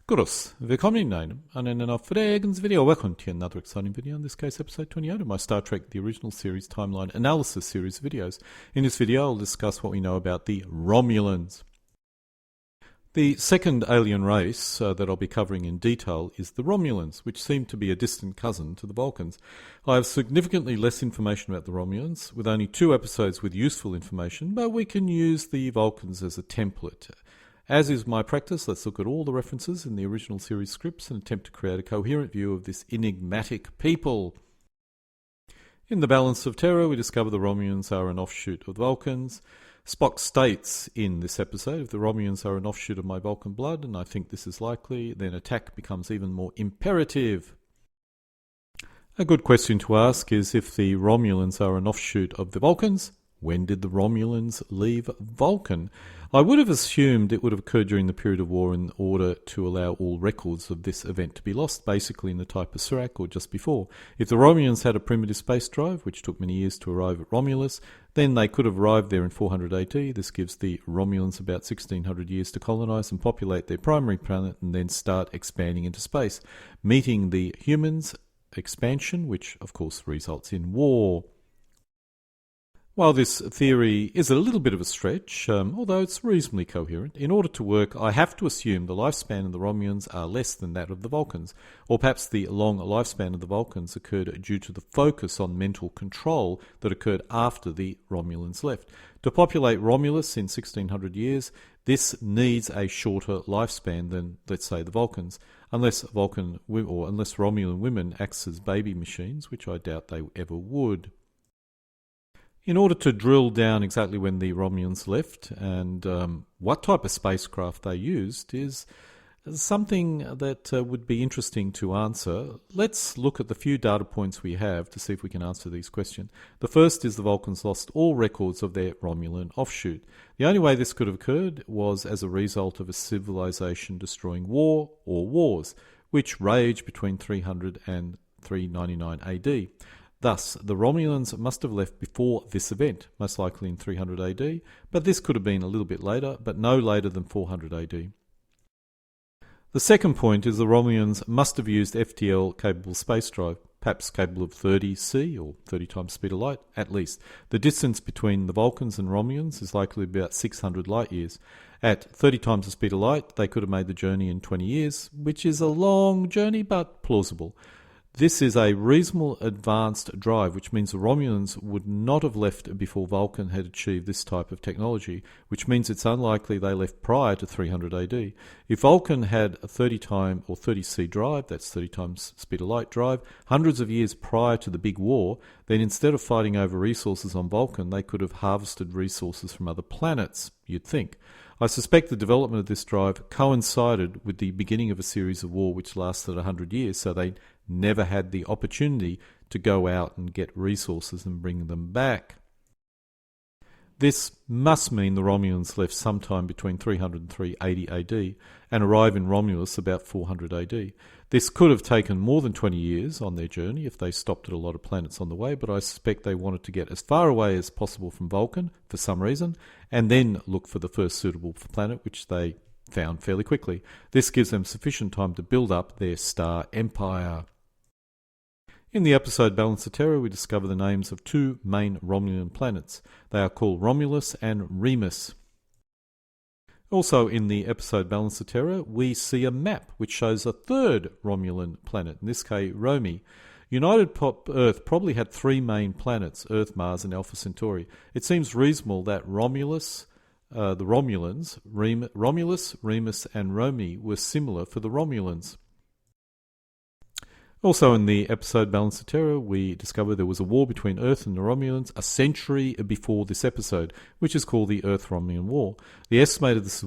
Grüß, willkommen in einem einer Fragens video. Welcome to another exciting video, in this case episode 28 of my Star Trek The Original Series Timeline Analysis series of videos. In this video I'll discuss what we know about the Romulans. The second alien race that I'll be covering in detail is the Romulans, which seem to be a distant cousin to the Vulcans. I have significantly less information about the Romulans, with only 2 episodes with useful information, but we can use the Vulcans as a template. As is my practice, let's look at all the references in the original series scripts and attempt to create a coherent view of this enigmatic people. In The Balance of Terror, we discover the Romulans are an offshoot of the Vulcans. Spock states in this episode, if the Romulans are an offshoot of my Vulcan blood, and I think this is likely, then attack becomes even more imperative. A good question to ask is, if the Romulans are an offshoot of the Vulcans, when did the Romulans leave Vulcan? I would have assumed it would have occurred during the period of war in order to allow all records of this event to be lost, basically in the type of Serac or just before. If the Romulans had a primitive space drive, which took many years to arrive at Romulus, then they could have arrived there in 400 AD. This gives the Romulans about 1600 years to colonize and populate their primary planet and then start expanding into space, meeting the humans' expansion, which of course results in war. While this theory is a little bit of a stretch, although it's reasonably coherent, in order to work I have to assume the lifespan of the Romulans are less than that of the Vulcans, or perhaps the long lifespan of the Vulcans occurred due to the focus on mental control that occurred after the Romulans left. To populate Romulus in 1600 years, this needs a shorter lifespan than, let's say, the Vulcans, unless Romulan women act as baby machines, which I doubt they ever would. In order to drill down exactly when the Romulans left and what type of spacecraft they used is something that would be interesting to answer. Let's look at the few data points we have to see if we can answer these questions. The first is the Vulcans lost all records of their Romulan offshoot. The only way this could have occurred was as a result of a civilization-destroying war or wars, which raged between 300 and 399 AD. Thus, the Romulans must have left before this event, most likely in 300 AD, but this could have been a little bit later, but no later than 400 AD. The second point is the Romulans must have used FTL-capable space drive, perhaps capable of 30 C or 30 times speed of light, at least. The distance between the Vulcans and Romulans is likely about 600 light years. At 30 times the speed of light, they could have made the journey in 20 years, which is a long journey but plausible. This is a reasonable advanced drive, which means the Romulans would not have left before Vulcan had achieved this type of technology, which means it's unlikely they left prior to 300 AD. If Vulcan had a 30-time or 30C drive, that's 30 times speed of light drive, hundreds of years prior to the big war, then instead of fighting over resources on Vulcan, they could have harvested resources from other planets, you'd think. I suspect the development of this drive coincided with the beginning of a series of war which lasted 100 years, so they never had the opportunity to go out and get resources and bring them back. This must mean the Romulans left sometime between 300 and 380 AD and arrive in Romulus about 400 AD. This could have taken more than 20 years on their journey if they stopped at a lot of planets on the way, but I suspect they wanted to get as far away as possible from Vulcan for some reason and then look for the first suitable planet, which they found fairly quickly. This gives them sufficient time to build up their star empire. In the episode Balance of Terror, we discover the names of 2 main Romulan planets. They are called Romulus and Remus. Also in the episode Balance of Terror, we see a map which shows a 3rd Romulan planet, in this case Romi. United Earth probably had 3 main planets, Earth, Mars and Alpha Centauri. It seems reasonable that Romulus, Romulus, Remus and Romi were similar for the Romulans. Also in the episode Balance of Terror, we discover there was a war between Earth and the Romulans a century before this episode, which is called the Earth-Romulan War. The estimated this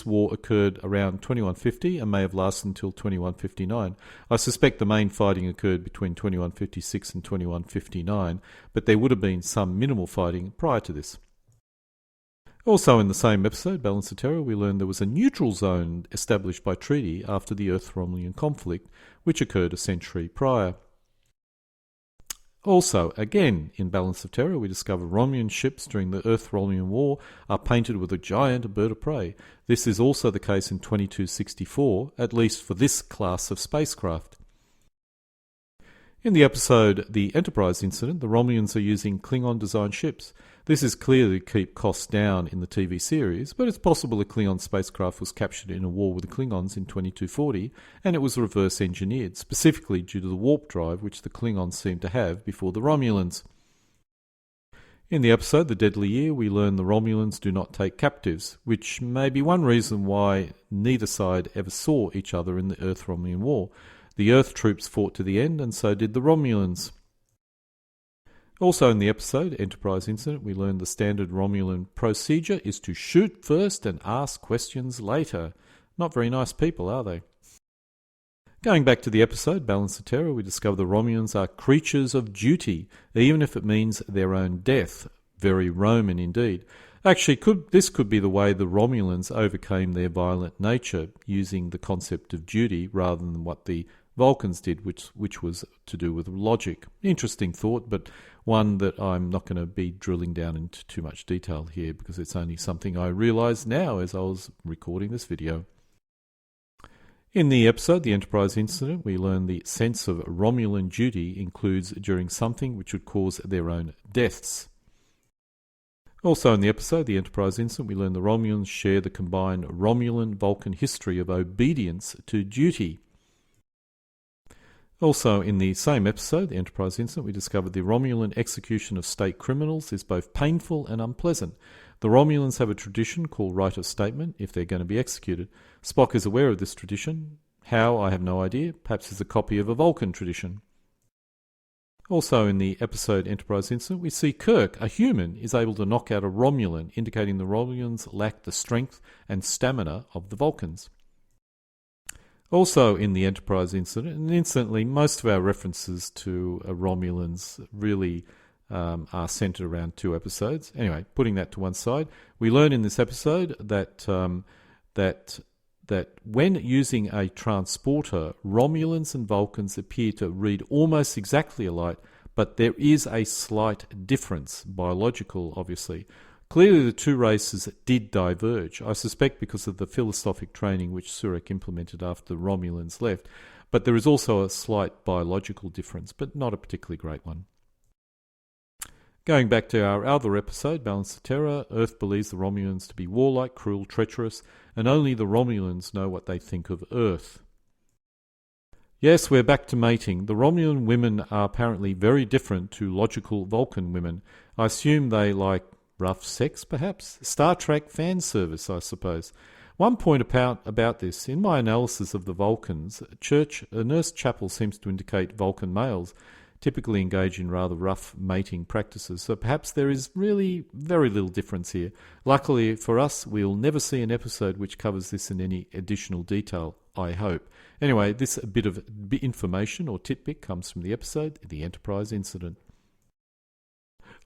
war occurred around 2150 and may have lasted until 2159. I suspect the main fighting occurred between 2156 and 2159, but there would have been some minimal fighting prior to this. Also in the same episode, Balance of Terror, we learned there was a neutral zone established by treaty after the Earth-Romulan conflict, which occurred a century prior. Also, again, in Balance of Terror, we discover Romulan ships during the Earth-Romulan War are painted with a giant bird of prey. This is also the case in 2264, at least for this class of spacecraft. In the episode The Enterprise Incident, the Romulans are using Klingon-designed ships. This is clearly to keep costs down in the TV series, but it's possible a Klingon spacecraft was captured in a war with the Klingons in 2240, and it was reverse engineered, specifically due to the warp drive which the Klingons seemed to have before the Romulans. In the episode The Deadly Year, we learn the Romulans do not take captives, which may be one reason why neither side ever saw each other in the Earth-Romulan War. The Earth troops fought to the end, and so did the Romulans. Also in the episode Enterprise Incident, we learned the standard Romulan procedure is to shoot first and ask questions later. Not very nice people, are they? Going back to the episode Balance of Terror, we discover the Romulans are creatures of duty, even if it means their own death. Very Roman indeed. Actually, this could be the way the Romulans overcame their violent nature, using the concept of duty rather than what the Vulcans did, which was to do with logic. Interesting thought, but one that I'm not going to be drilling down into too much detail here because it's only something I realised now as I was recording this video. In the episode The Enterprise Incident, we learn the sense of Romulan duty includes doing something which would cause their own deaths. Also in the episode The Enterprise Incident, we learn the Romulans share the combined Romulan-Vulcan history of obedience to duty. Also in the same episode, The Enterprise Incident, we discovered the Romulan execution of state criminals is both painful and unpleasant. The Romulans have a tradition called right of statement if they're going to be executed. Spock is aware of this tradition. How, I have no idea. Perhaps it's a copy of a Vulcan tradition. Also in the episode Enterprise Incident, we see Kirk, a human, is able to knock out a Romulan, indicating the Romulans lack the strength and stamina of the Vulcans. Also in the Enterprise Incident, and incidentally, most of our references to Romulans really are centred around 2 episodes. Anyway, putting that to one side, we learn in this episode that when using a transporter, Romulans and Vulcans appear to read almost exactly alike, but there is a slight difference, biological obviously. Clearly the two races did diverge, I suspect because of the philosophic training which Surak implemented after the Romulans left, but there is also a slight biological difference, but not a particularly great one. Going back to our other episode, Balance of Terror, Earth believes the Romulans to be warlike, cruel, treacherous, and only the Romulans know what they think of Earth. Yes, we're back to mating. The Romulan women are apparently very different to logical Vulcan women. I assume they like rough sex, perhaps? Star Trek fan service, I suppose. One point about this, in my analysis of the Vulcans, a nurse chapel seems to indicate Vulcan males typically engage in rather rough mating practices, so perhaps there is really very little difference here. Luckily for us, we'll never see an episode which covers this in any additional detail, I hope. Anyway, this bit of information or tidbit comes from the episode The Enterprise Incident.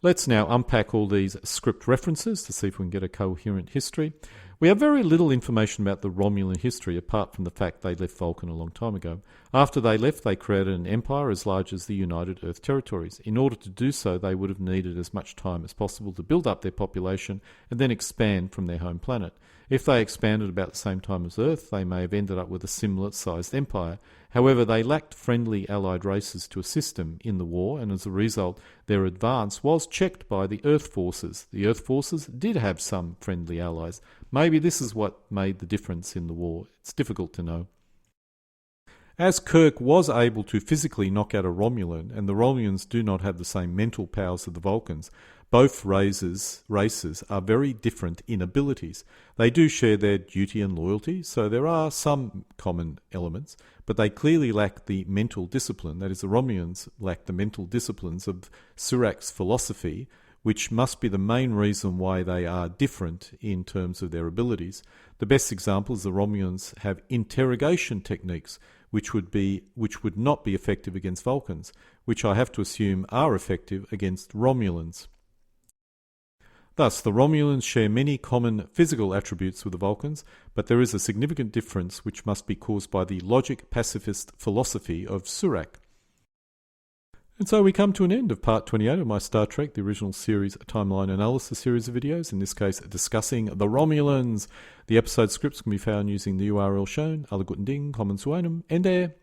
Let's now unpack all these script references to see if we can get a coherent history. We have very little information about the Romulan history apart from the fact they left Vulcan a long time ago. After they left, they created an empire as large as the United Earth Territories. In order to do so, they would have needed as much time as possible to build up their population and then expand from their home planet. If they expanded about the same time as Earth, they may have ended up with a similar-sized empire. However, they lacked friendly allied races to assist them in the war, and as a result, their advance was checked by the Earth forces. The Earth forces did have some friendly allies. Maybe this is what made the difference in the war. It's difficult to know. As Kirk was able to physically knock out a Romulan, and the Romulans do not have the same mental powers of the Vulcans, both races are very different in abilities. They do share their duty and loyalty, so there are some common elements, but they clearly lack the mental discipline. That is, the Romulans lack the mental disciplines of Surak's philosophy, which must be the main reason why they are different in terms of their abilities. The best example is the Romulans have interrogation techniques, which would not be effective against Vulcans, which I have to assume are effective against Romulans. Thus, the Romulans share many common physical attributes with the Vulcans, but there is a significant difference which must be caused by the logic pacifist philosophy of Surak. And so we come to an end of part 28 of my Star Trek, the original series timeline analysis series of videos, in this case discussing the Romulans. The episode scripts can be found using the URL shown. Alle guten Dingen, kommen zu einem Ende.